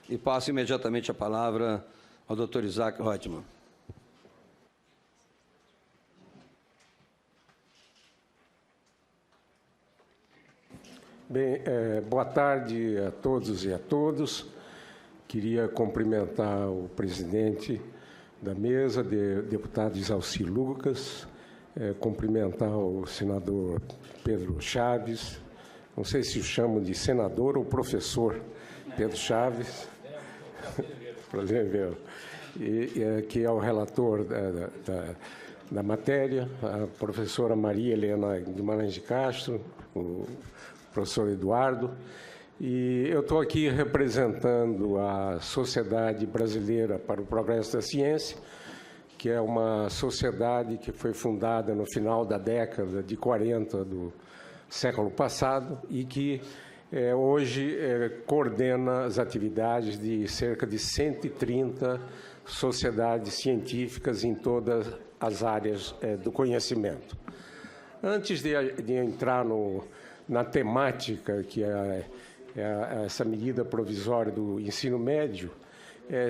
E passo imediatamente a palavra ao Dr. Isaac Reutemann. Bem, boa tarde a todos e a todas. Queria cumprimentar o presidente da mesa, deputado Isalci Lucas, cumprimentar o senador Pedro Chaves, não sei se o chamo de senador ou professor Pedro Chaves, que é o relator da matéria, a professora Maria Helena Guimarães de Castro, o professor Eduardo, e eu estou aqui representando a Sociedade Brasileira para o Progresso da Ciência, que é uma sociedade que foi fundada no final da década de 40 do século passado e que hoje coordena as atividades de cerca de 130 sociedades científicas em todas as áreas do conhecimento. Antes de entrar na temática, que é essa medida provisória do ensino médio,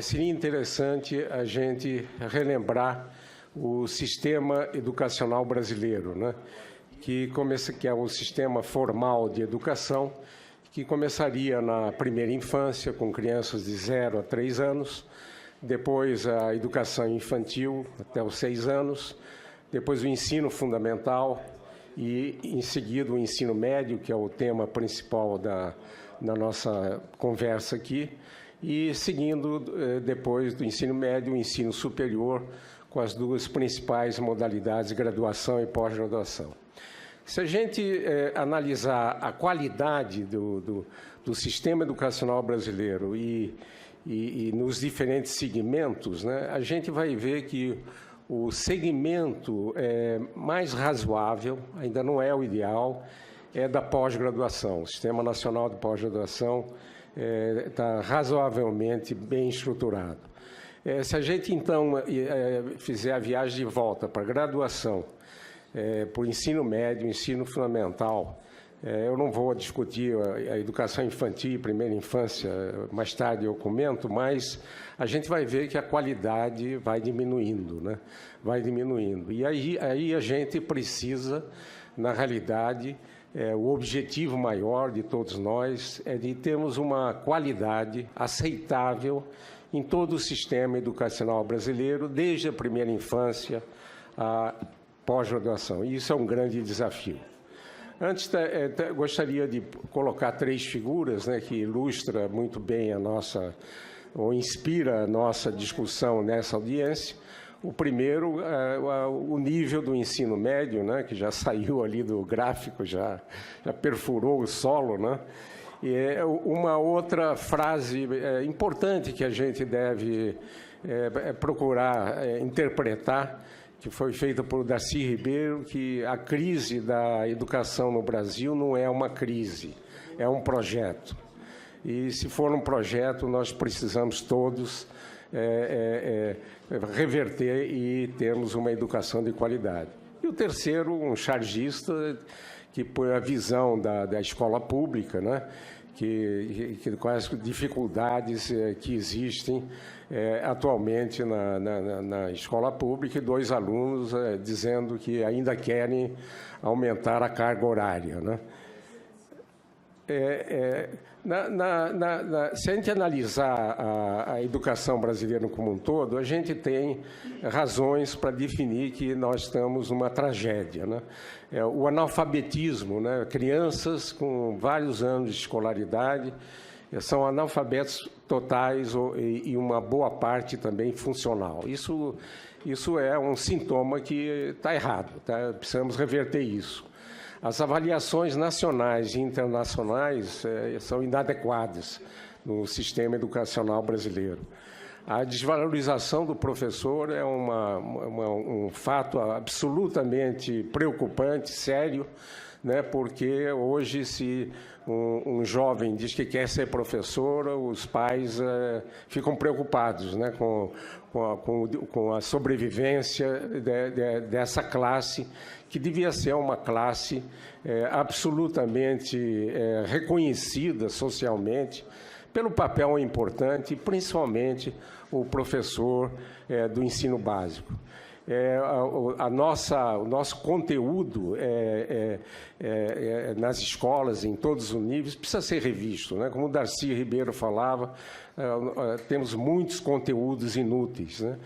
seria interessante a gente relembrar o sistema educacional brasileiro, né? que é o sistema formal de educação, que começaria na primeira infância, com crianças de 0 a 3 anos, depois a educação infantil até os 6 anos, depois o ensino fundamental, e, em seguida, o ensino médio, que é o tema principal da nossa conversa aqui, e seguindo, depois do ensino médio, o ensino superior, com as duas principais modalidades, graduação e pós-graduação. Se a gente analisar a qualidade do sistema educacional brasileiro e nos diferentes segmentos, né, a gente vai ver que o segmento mais razoável, ainda não é o ideal, é da pós-graduação. O Sistema Nacional de Pós-Graduação está razoavelmente bem estruturado. Se a gente, então, fizer a viagem de volta para a graduação, para o ensino médio, ensino fundamental, eu não vou discutir a educação infantil e primeira infância, mais tarde eu comento, mas a gente vai ver que a qualidade vai diminuindo, né? Vai diminuindo. E aí a gente precisa, na realidade, o objetivo maior de todos nós é de termos uma qualidade aceitável em todo o sistema educacional brasileiro, desde a primeira infância à pós-graduação. E isso é um grande desafio. Antes, gostaria de colocar 3 figuras, né, que ilustram muito bem ou inspira a nossa discussão nessa audiência. O primeiro, o nível do ensino médio, né, que já saiu ali do gráfico, já perfurou o solo, né? E uma outra frase importante que a gente deve procurar interpretar, que foi feita por Darcy Ribeiro, que a crise da educação no Brasil não é uma crise, é um projeto. E, se for um projeto, nós precisamos todos reverter e termos uma educação de qualidade. E o terceiro, um chargista, que põe a visão da escola pública, né? Com as dificuldades que existem atualmente na escola pública, e 2 alunos dizendo que ainda querem aumentar a carga horária, né? Se a gente analisar a educação brasileira como um todo, a gente tem razões para definir que nós estamos numa tragédia, né? O analfabetismo, né? Crianças com vários anos de escolaridade são analfabetos totais e uma boa parte também funcional. Isso é um sintoma que está errado, tá? Precisamos reverter isso. As avaliações nacionais e internacionais são inadequadas no sistema educacional brasileiro. A desvalorização do professor é um fato absolutamente preocupante, sério, né? Porque hoje, se um jovem diz que quer ser professor, os pais ficam preocupados, né? Com a sobrevivência dessa classe, que devia ser uma classe absolutamente reconhecida socialmente pelo papel importante, principalmente o professor do ensino básico. O nosso conteúdo nas escolas, em todos os níveis, precisa ser revisto, né? Como o Darcy Ribeiro falava, temos muitos conteúdos inúteis, né?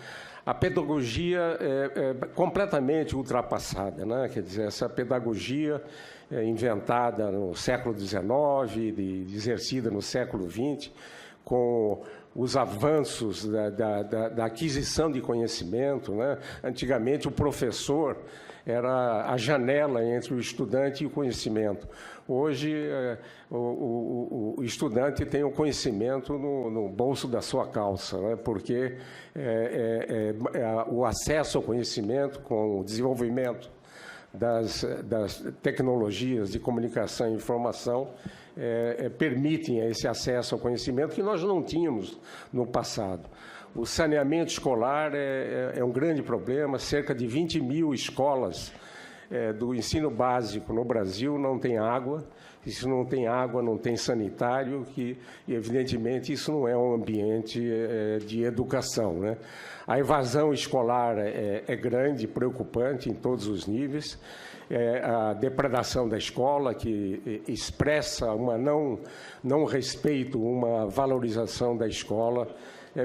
A pedagogia é completamente ultrapassada, né? Quer dizer, essa pedagogia inventada no século XIX, exercida no século XX, com os avanços da aquisição de conhecimento, né? Antigamente, o professor era a janela entre o estudante e o conhecimento. Hoje, o estudante tem o conhecimento no bolso da sua calça, né? Porque o acesso ao conhecimento, com o desenvolvimento das tecnologias de comunicação e informação, permitem esse acesso ao conhecimento que nós não tínhamos no passado. O saneamento escolar é um grande problema. Cerca de 20 mil escolas do ensino básico no Brasil não têm água. E se não tem água, não tem sanitário, e evidentemente isso não é um ambiente de educação, né? A evasão escolar é grande, preocupante em todos os níveis. A depredação da escola, que expressa não respeito, uma valorização da escola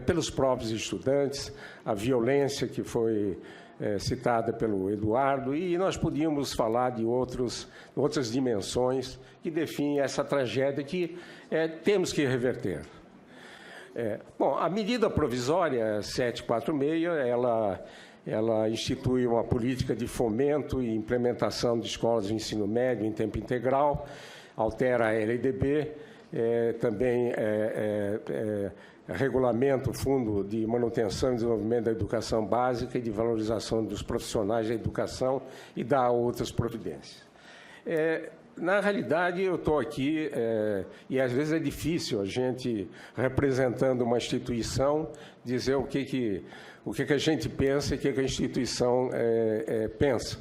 pelos próprios estudantes, a violência que foi citada pelo Eduardo, e nós podíamos falar de outras dimensões que definem essa tragédia que temos que reverter. Bom, a medida provisória 746, ela institui uma política de fomento e implementação de escolas de ensino médio em tempo integral, altera a LDB, também regulamenta o Fundo de Manutenção e Desenvolvimento da Educação Básica e de Valorização dos Profissionais da Educação e dá outras providências. Na realidade, eu estou aqui, e às vezes é difícil a gente, representando uma instituição, dizer o que a gente pensa e o que a instituição pensa.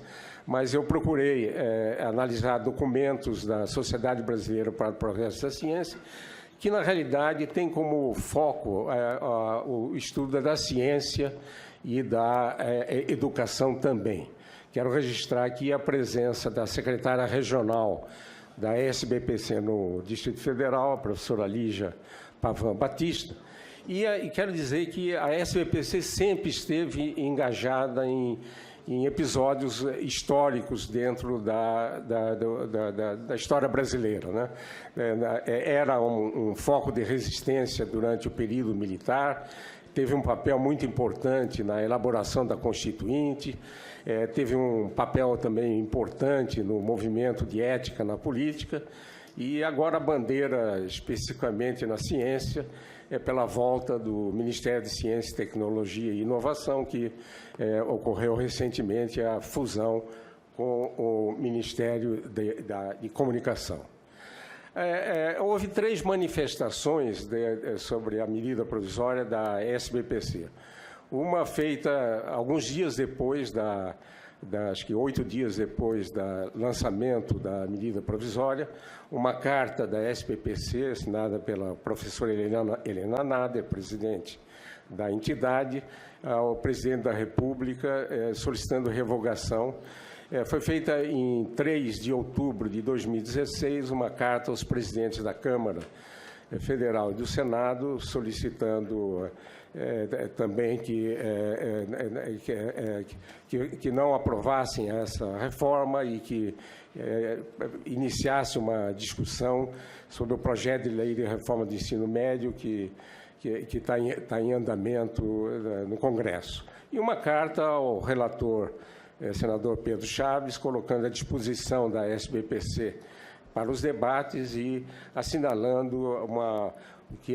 Mas eu procurei analisar documentos da Sociedade Brasileira para o Progresso da Ciência, que, na realidade, tem como foco o estudo da ciência e da educação também. Quero registrar aqui a presença da secretária regional da SBPC no Distrito Federal, a professora Lígia Pavan Batista, e quero dizer que a SBPC sempre esteve engajada em episódios históricos dentro da história brasileira, né? Era um foco de resistência durante o período militar, teve um papel muito importante na elaboração da Constituinte, teve um papel também importante no movimento de ética na política, e agora a bandeira, especificamente na ciência, pela volta do Ministério de Ciência, Tecnologia e Inovação, que ocorreu recentemente a fusão com o Ministério de Comunicação. Houve 3 manifestações sobre a medida provisória da SBPC. Uma feita alguns dias depois acho que 8 dias depois do lançamento da medida provisória, uma carta da SBPC, assinada pela professora Helena Nader, presidente da entidade, ao presidente da República, solicitando revogação. Foi feita em 3 de outubro de 2016, uma carta aos presidentes da Câmara Federal e do Senado, solicitando também que não aprovassem essa reforma e que iniciasse uma discussão sobre o projeto de lei de reforma do ensino médio que está em andamento no Congresso. E uma carta ao relator, senador Pedro Chaves, colocando à disposição da SBPC para os debates e assinalando que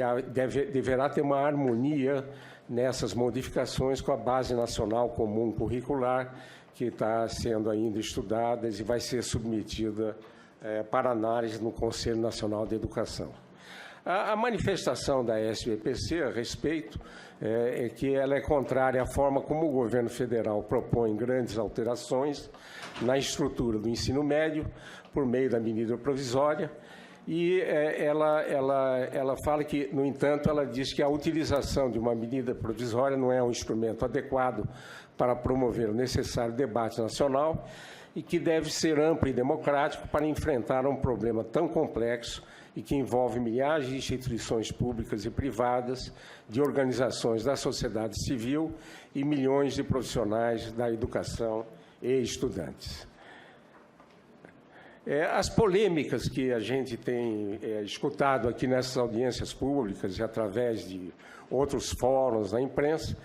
deverá ter uma harmonia nessas modificações com a Base Nacional Comum Curricular, que está sendo ainda estudada e vai ser submetida para análise no Conselho Nacional de Educação. A manifestação da SBPC a respeito é que ela é contrária à forma como o governo federal propõe grandes alterações na estrutura do ensino médio por meio da medida provisória E ela fala que, no entanto, ela diz que a utilização de uma medida provisória não é um instrumento adequado para promover o necessário debate nacional e que deve ser amplo e democrático para enfrentar um problema tão complexo e que envolve milhares de instituições públicas e privadas, de organizações da sociedade civil e milhões de profissionais da educação e estudantes. As polêmicas que a gente tem escutado aqui nessas audiências públicas e através de outros fóruns na imprensa,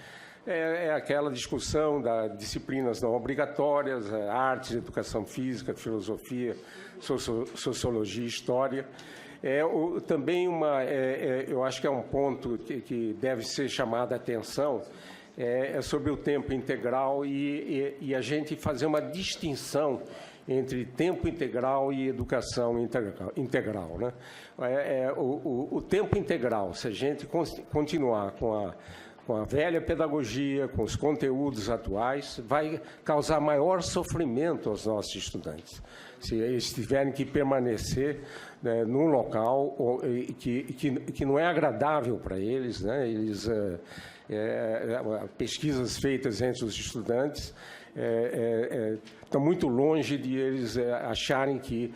aquela discussão das disciplinas não obrigatórias, artes, educação física, filosofia, sociologia e história. Também eu acho que é um ponto que deve ser chamado a atenção, sobre o tempo integral e a gente fazer uma distinção entre tempo integral e educação integral, né? O tempo integral, se a gente continuar com a velha pedagogia, com os conteúdos atuais, vai causar maior sofrimento aos nossos estudantes. Se eles tiverem que permanecer, né, num local que não é agradável para eles, né? Pesquisas feitas entre os estudantes estão muito longe de eles acharem que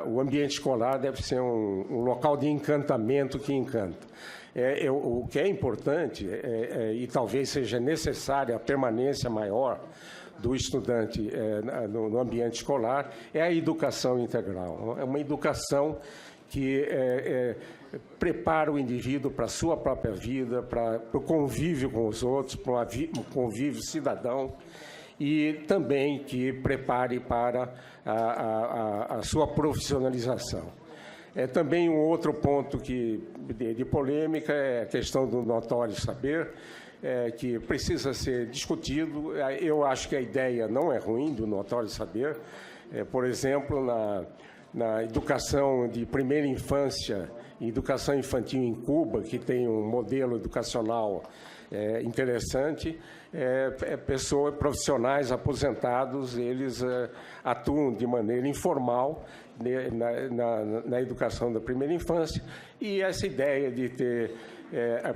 o ambiente escolar deve ser um local de encantamento que encanta. O que é importante, e talvez seja necessária a permanência maior do estudante no ambiente escolar, é a educação integral. É uma educação que prepara o indivíduo para a sua própria vida, para o convívio com os outros, para um convívio cidadão, e também que prepare para a sua profissionalização. Também um outro ponto de polêmica é a questão do notório saber, que precisa ser discutido. Eu acho que a ideia não é ruim do notório saber. Por exemplo, na educação de primeira infância e educação infantil em Cuba, que tem um modelo educacional interessante, profissionais aposentados, eles atuam de maneira informal na educação da primeira infância, e essa ideia de ter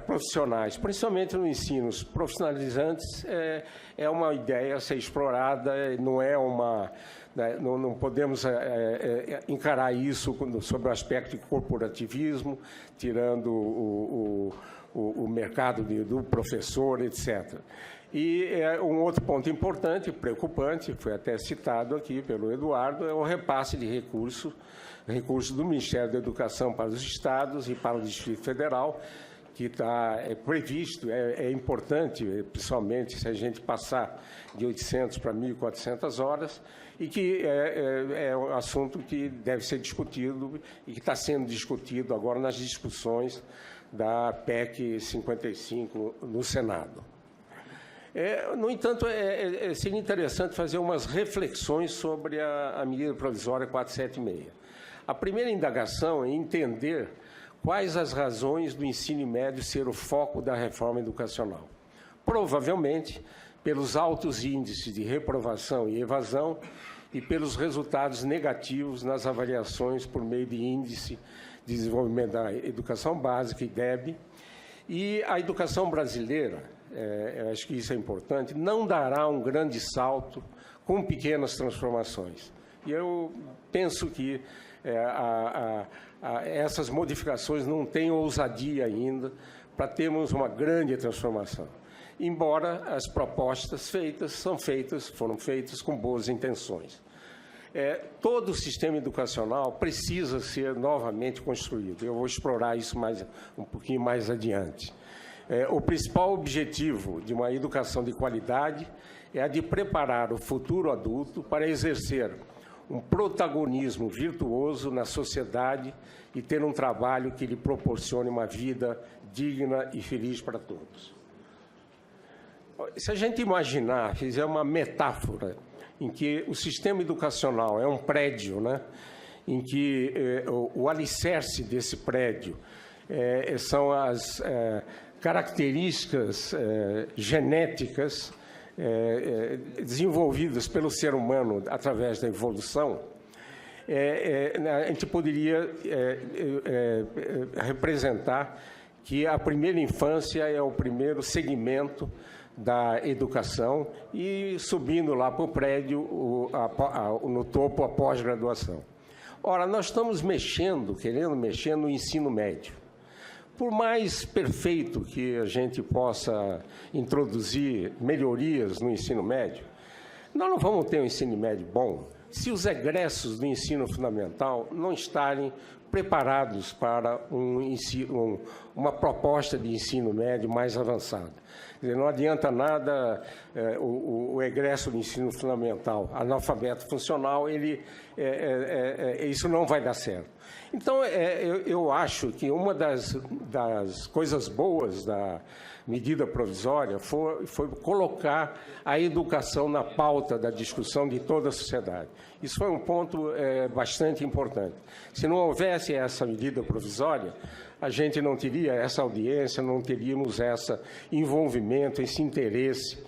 profissionais, principalmente no ensino profissionalizantes, é uma ideia a ser explorada, não podemos encarar isso sob o aspecto de corporativismo, tirando o mercado do professor, etc. E um outro ponto importante, preocupante, foi até citado aqui pelo Eduardo, é o repasse de recursos do Ministério da Educação para os estados e para o Distrito Federal, que está previsto, é importante, principalmente se a gente passar de 800 para 1.400 horas, e que é um assunto que deve ser discutido e que está sendo discutido agora nas discussões da PEC 55 no Senado. No entanto, seria interessante fazer umas reflexões sobre a medida provisória 476. A primeira indagação é entender quais as razões do ensino médio ser o foco da reforma educacional. Provavelmente, pelos altos índices de reprovação e evasão e pelos resultados negativos nas avaliações por meio de índice de desenvolvimento da educação básica, IDEB, e a educação brasileira, eu acho que isso é importante, não dará um grande salto com pequenas transformações. E eu penso que essas modificações não têm ousadia ainda para termos uma grande transformação, embora as propostas foram feitas com boas intenções. Todo o sistema educacional precisa ser novamente construído. Eu vou explorar isso um pouquinho mais adiante. O principal objetivo de uma educação de qualidade é a de preparar o futuro adulto para exercer um protagonismo virtuoso na sociedade e ter um trabalho que lhe proporcione uma vida digna e feliz para todos. Se a gente imaginar, fizer uma metáfora em que o sistema educacional é um prédio, né, em que o alicerce desse prédio são as características genéticas desenvolvidas pelo ser humano através da evolução, a gente poderia representar que a primeira infância é o primeiro segmento da educação e subindo lá para o prédio, no topo, a pós-graduação. Ora, nós estamos querendo mexer no ensino médio. Por mais perfeito que a gente possa introduzir melhorias no ensino médio, nós não vamos ter um ensino médio bom se os egressos do ensino fundamental não estarem preparados para uma proposta de ensino médio mais avançada. Quer dizer, não adianta nada o egresso do ensino fundamental analfabeto funcional, isso não vai dar certo. Então, eu acho que uma das coisas boas da medida provisória foi colocar a educação na pauta da discussão de toda a sociedade. Isso foi um ponto bastante importante. Se não houvesse essa medida provisória, a gente não teria essa audiência, não teríamos esse envolvimento, esse interesse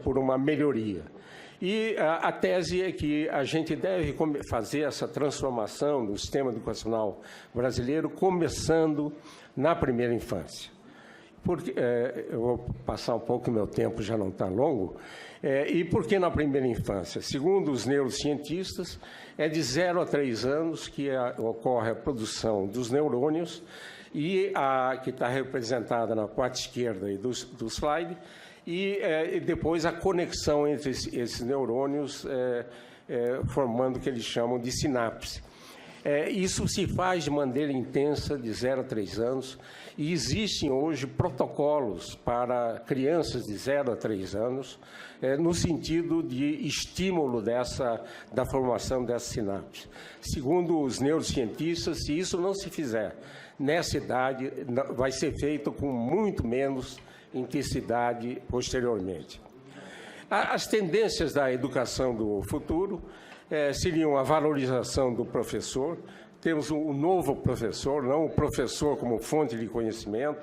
por uma melhoria. E a tese é que a gente deve fazer essa transformação do sistema educacional brasileiro começando na primeira infância. Porque, eu vou passar um pouco, o meu tempo já não está longo. E por que na primeira infância? Segundo os neurocientistas, é de 0 a 3 anos que ocorre a produção dos neurônios, e que está representada na parte esquerda aí do slide, e depois a conexão entre esses neurônios, formando o que eles chamam de sinapse. Isso se faz de maneira intensa de 0 a 3 anos, e existem hoje protocolos para crianças de 0 a 3 anos, no sentido de estímulo da formação dessa sinapse. Segundo os neurocientistas, se isso não se fizer nessa idade, vai ser feito com muito menos intensidade posteriormente. As tendências da educação do futuro seriam a valorização do professor. Temos um novo professor, não o professor como fonte de conhecimento,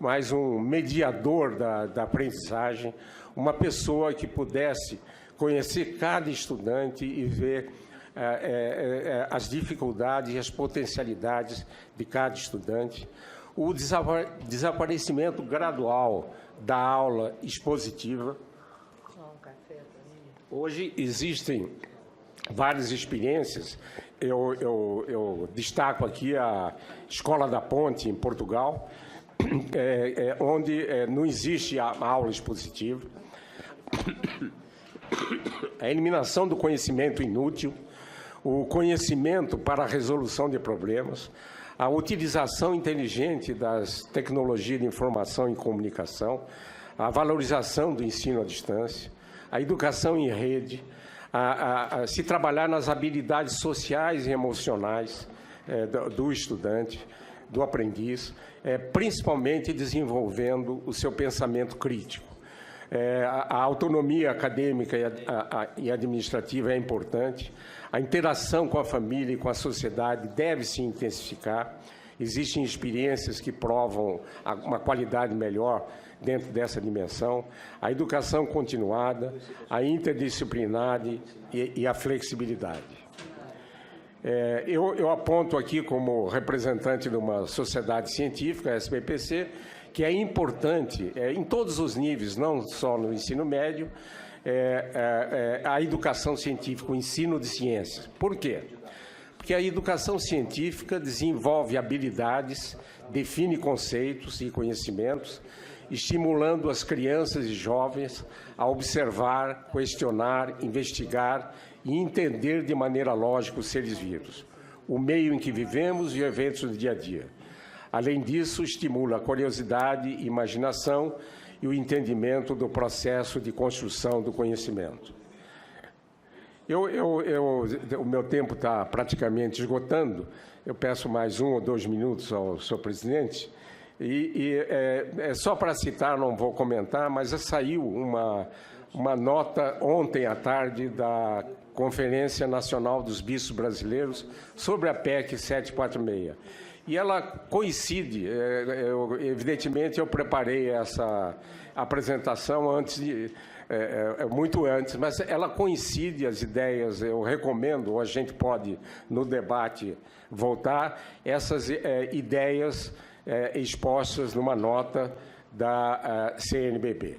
mas um mediador da aprendizagem, uma pessoa que pudesse conhecer cada estudante e ver as dificuldades e as potencialidades de cada estudante. O desaparecimento gradual da aula expositiva. Hoje existem várias experiências. Eu destaco aqui a Escola da Ponte, em Portugal, onde não existe a aula expositiva. A eliminação do conhecimento inútil, o conhecimento para a resolução de problemas, a utilização inteligente das tecnologias de informação e comunicação, a valorização do ensino à distância, a educação em rede, se trabalhar nas habilidades sociais e emocionais do estudante, do aprendiz, principalmente desenvolvendo o seu pensamento crítico. A autonomia acadêmica e administrativa é importante, a interação com a família e com a sociedade deve se intensificar. Existem experiências que provam uma qualidade melhor dentro dessa dimensão, a educação continuada, a interdisciplinaridade e a flexibilidade. Eu aponto aqui como representante de uma sociedade científica, a SBPC, que é importante em todos os níveis, não só no ensino médio, a educação científica, o ensino de ciências. Por quê? Porque a educação científica desenvolve habilidades, define conceitos e conhecimentos, estimulando as crianças e jovens a observar, questionar, investigar e entender de maneira lógica os seres vivos, o meio em que vivemos e eventos do dia a dia. Além disso, estimula a curiosidade, imaginação e o entendimento do processo de construção do conhecimento. O meu tempo está praticamente esgotando. Eu peço mais 1 ou 2 minutos ao senhor presidente. Só para citar, não vou comentar, mas saiu uma nota ontem à tarde da Conferência Nacional dos Bispos Brasileiros sobre a PEC 746. E ela coincide, evidentemente eu preparei essa apresentação muito antes, mas ela coincide as ideias, eu recomendo, ou a gente pode, no debate, voltar, essas ideias expostas numa nota da CNBB.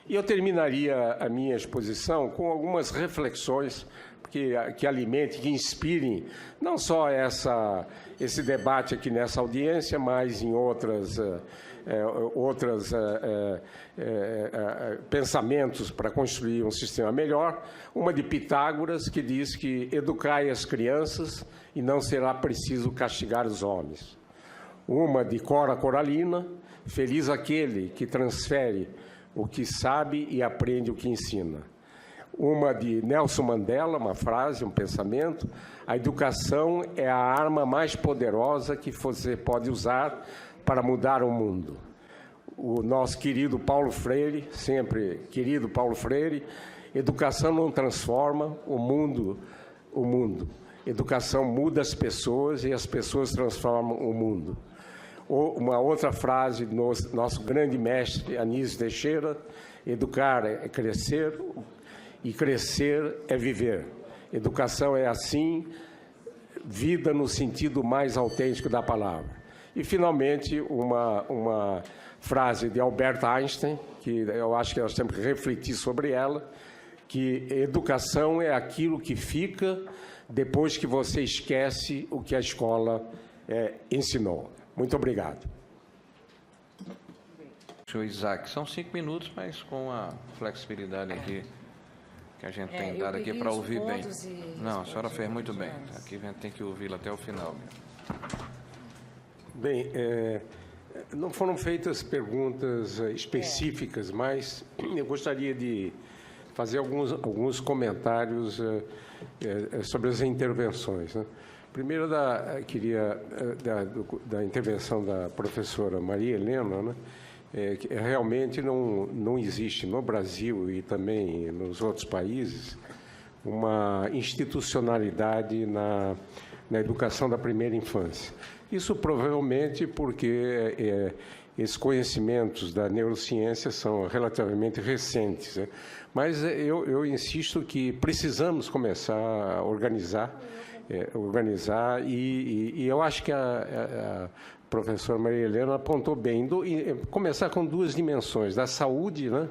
E eu terminaria a minha exposição com algumas reflexões que alimentem, que inspirem não só esse debate aqui nessa audiência, mas em outros pensamentos para construir um sistema melhor. Uma de Pitágoras, que diz que educai as crianças e não será preciso castigar os homens. Uma de Cora Coralina, feliz aquele que transfere o que sabe e aprende o que ensina. Uma de Nelson Mandela, uma frase, um pensamento: a educação é a arma mais poderosa que você pode usar para mudar o mundo. O nosso querido Paulo Freire, sempre querido Paulo Freire: educação não transforma o mundo. Educação muda as pessoas e as pessoas transformam o mundo. Uma outra frase do nosso grande mestre Anísio Teixeira: educar é crescer e crescer é viver. Educação é assim, vida no sentido mais autêntico da palavra. E, finalmente, uma frase de Albert Einstein, que eu acho que nós temos que refletir sobre ela, que educação é aquilo que fica depois que você esquece o que a escola ensinou. Muito obrigado. Senhor Isaac, são 5 minutos, mas com a flexibilidade aqui que a gente tem dado aqui para ouvir bem. Não, a senhora fez muito bem. Aqui a gente tem que ouvi-la até o final. Bem, não foram feitas perguntas específicas, mas eu gostaria de fazer alguns comentários sobre as intervenções, né? Primeiro, da intervenção da professora Maria Helena, né? Que realmente não existe no Brasil e também nos outros países uma institucionalidade na educação da primeira infância. Isso provavelmente porque esses conhecimentos da neurociência são relativamente recentes, né? Mas eu insisto que precisamos começar a organizar e eu acho que a professora Maria Helena apontou bem, começar com duas dimensões, da saúde, né?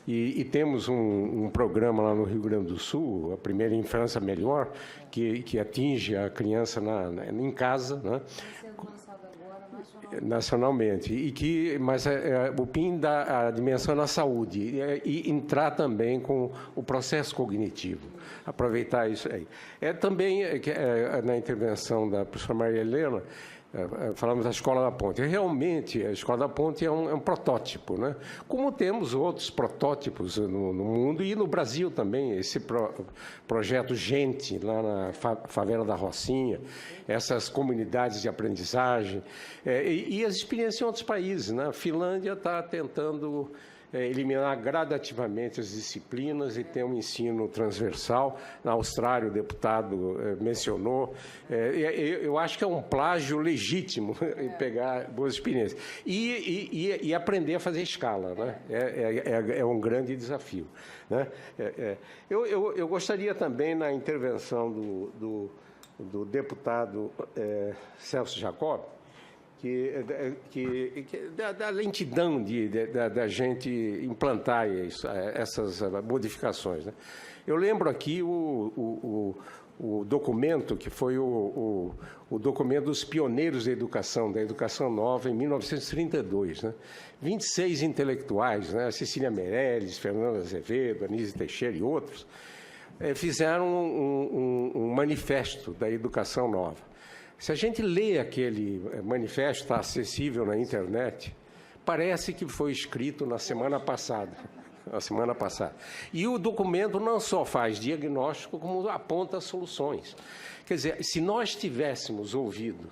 E temos um programa lá no Rio Grande do Sul, a Primeira Infância Melhor, que atinge a criança em casa, né? Nacionalmente, mas o PIN dá a dimensão na saúde e entrar também com o processo cognitivo, aproveitar isso aí. Também na intervenção da professora Maria Helena, falamos da Escola da Ponte. Realmente, a Escola da Ponte é um protótipo, né? Como temos outros protótipos no mundo e no Brasil também, esse projeto Gente, lá na favela da Rocinha, essas comunidades de aprendizagem, e as experiências em outros países, né? A Finlândia está tentando eliminar gradativamente as disciplinas e ter um ensino transversal. Na Austrália, o deputado mencionou. Eu acho que é um plágio legítimo pegar boas experiências. E aprender a fazer escala, né? É um grande desafio, né? Eu gostaria também, na intervenção do deputado Celso Jacob, da lentidão da gente implantar essas modificações, né? Eu lembro aqui o documento que foi o documento dos pioneiros da educação nova, em 1932, né? 26 intelectuais, né? Cecília Meirelles, Fernando Azevedo, Anísio Teixeira e outros, fizeram um manifesto da educação nova. Se a gente lê aquele manifesto, está acessível na internet, parece que foi escrito na semana passada. E o documento não só faz diagnóstico, como aponta soluções. Quer dizer, se nós tivéssemos ouvido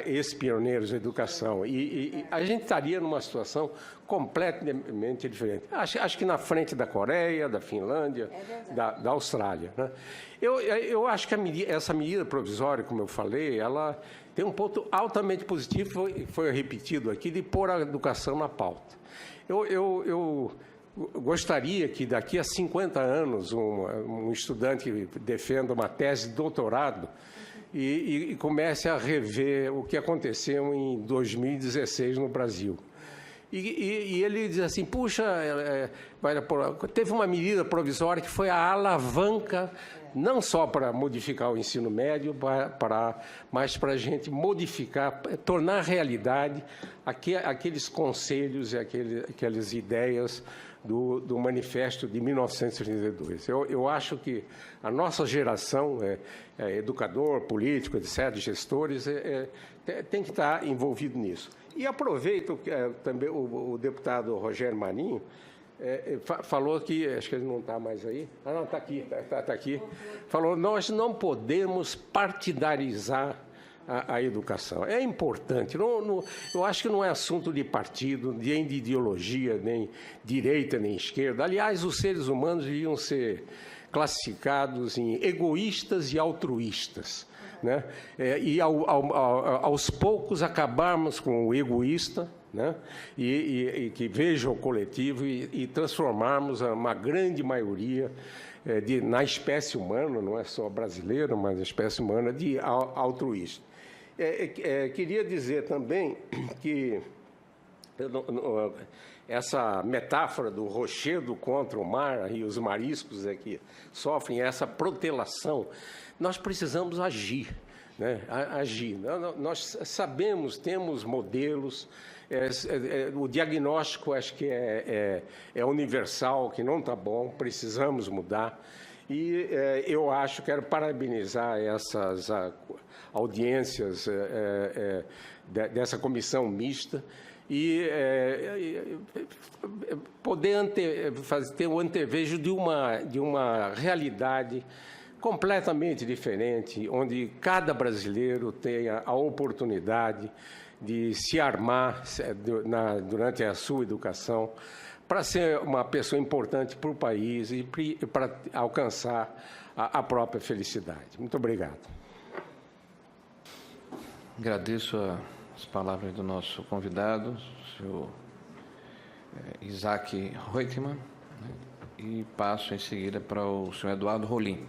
esses pioneiros da educação. E a gente estaria numa situação completamente diferente. Acho que na frente da Coreia, da Finlândia, da Austrália, né? Eu acho que essa medida provisória, como eu falei, ela tem um ponto altamente positivo, foi repetido aqui, de pôr a educação na pauta. Eu gostaria que daqui a 50 anos um estudante que defenda uma tese de doutorado e comece a rever o que aconteceu em 2016 no Brasil. E ele diz assim, puxa, teve uma medida provisória que foi a alavanca, não só para modificar o ensino médio, mas para a gente modificar, tornar realidade aqueles conselhos e aquelas ideias do Manifesto de 1932. Eu acho que a nossa geração, educador, político, etc., gestores, tem que estar envolvido nisso. E aproveito que também o deputado Rogério Marinho falou que, acho que ele não está mais aí, não, está aqui, está aqui, falou, nós não podemos partidarizar a educação. É importante. Eu acho que não é assunto de partido, nem de ideologia, nem direita, nem esquerda. Aliás, os seres humanos deviam ser classificados em egoístas e altruístas, né? E aos poucos acabarmos com o egoísta, né? E que veja o coletivo e transformarmos uma grande maioria na espécie humana, não é só brasileira, mas a espécie humana, de altruísta. Queria dizer também que essa metáfora do rochedo contra o mar e os mariscos que sofrem essa protelação, nós precisamos agir, né? Agir. Nós sabemos, temos modelos, o diagnóstico acho que é universal, que não está bom, precisamos mudar. E eu quero parabenizar essas audiências dessa comissão mista e poder ter o antevejo de uma realidade completamente diferente, onde cada brasileiro tenha a oportunidade de se armar durante a sua educação para ser uma pessoa importante para o país e para alcançar a própria felicidade. Muito obrigado. Agradeço as palavras do nosso convidado, o senhor Isaac Reutemann, né? E passo em seguida para o senhor Eduardo Rolim.